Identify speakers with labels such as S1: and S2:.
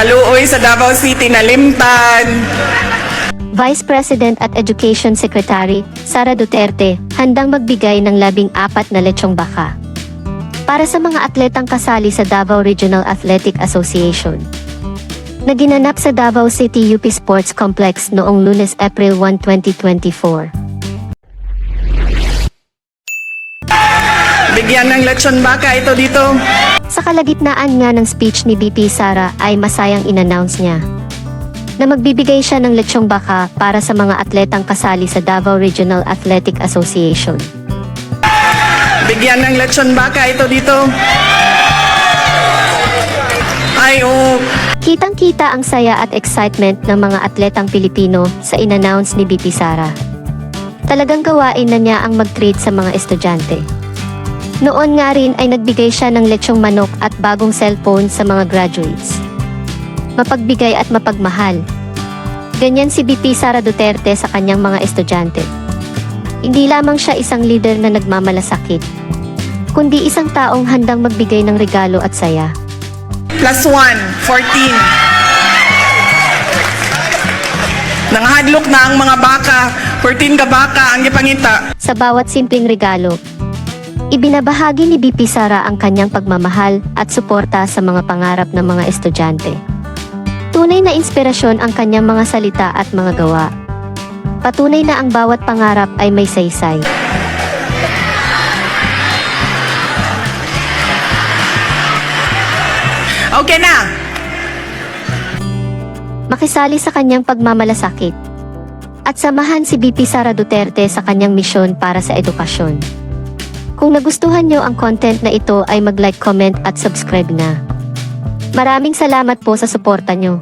S1: kaluoy sa Davao City nalimtan.
S2: Vice President at Education Secretary, Sara Duterte, handang magbigay ng 14 na lechong baka para sa mga atletang kasali sa Davao Regional Athletic Association na ginanap sa Davao City UP Sports Complex noong Lunes, April 1, 2024.
S1: Bigyan ng lechon baka ito dito.
S2: Sa kalagitnaan nga ng speech ni VP Sara ay masayang inannounce niya na magbibigay siya ng lechong baka para sa mga atletang kasali sa Davao Regional Athletic Association.
S1: Bigyan ng lechon baka ito dito. Ay, oh.
S2: Kitang-kita ang saya at excitement ng mga atletang Pilipino sa inannounce ni VP Sara. Talagang gawain na niya ang mag-treat sa mga estudyante. Noon nga rin ay nagbigay siya ng lechong manok at bagong cellphone sa mga graduates. Mapagbigay at mapagmahal. Ganyan si VP Sara Duterte sa kanyang mga estudyante. Hindi lamang siya isang leader na nagmamalasakit, kundi isang taong handang magbigay ng regalo at saya.
S1: +1, 14. Nanghadlok na ang mga baka, 14 ka baka ang ipangita.
S2: Sa bawat simpleng regalo, ibinabahagi ni VP Sara ang kanyang pagmamahal at suporta sa mga pangarap ng mga estudyante. Tunay na inspirasyon ang kanyang mga salita at mga gawa. Patunay na ang bawat pangarap ay may saysay.
S1: Okay na!
S2: Makisali sa kanyang pagmamalasakit at samahan si VP Sara Duterte sa kanyang misyon para sa edukasyon. Kung nagustuhan nyo ang content na ito ay mag-like, comment at subscribe na. Maraming salamat po sa suporta nyo.